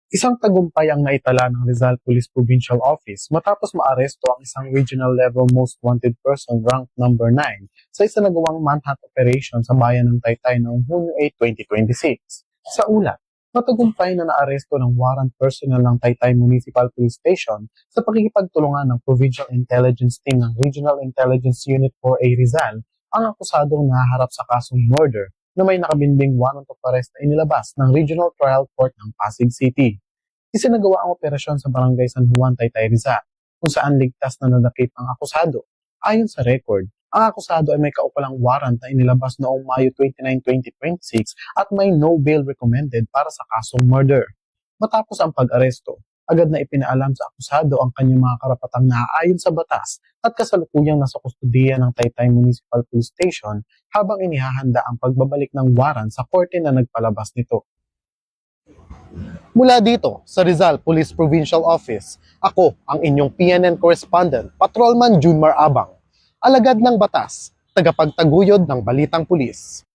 Isang tagumpay ang naitala ng Rizal Police Provincial Office matapos maaresto ang isang regional level most wanted person ranked number 9 sa isinagawang manhunt operation sa bayan ng Taytay noong Hunyo 8, 2026. Sa ulat, matagumpay na naaresto ng warrant personnel ng Taytay Municipal Police Station sa pakikipagtulungan ng Provincial Intelligence Team ng Regional Intelligence Unit 4A Rizal ang akusadong nahaharap sa kasong murder na may nakabinding warrant of arrest na inilabas ng Regional Trial Court ng Pasig City. Isinagawa ang operasyon sa Barangay San Juan, Taytay, Rizal, kung saan ligtas na nadakip ang akusado. Ayon sa record, ang akusado ay may kaukulang warrant na inilabas noong Mayo 29, 2026 at may no bail recommended para sa kasong murder. Matapos ang pag-aresto, agad na ipinaalam sa akusado ang kanyang mga karapatang naaayon sa batas at kasalukuyang nasa kustudiya ng Taytay Municipal Police Station habang inihahanda ang pagbabalik ng warrant sa korte na nagpalabas nito. Mula dito sa Rizal Police Provincial Office, ako ang inyong PNN correspondent, Patrolman Junmar Abang, alagad ng batas, tagapagtaguyod ng balitang pulis.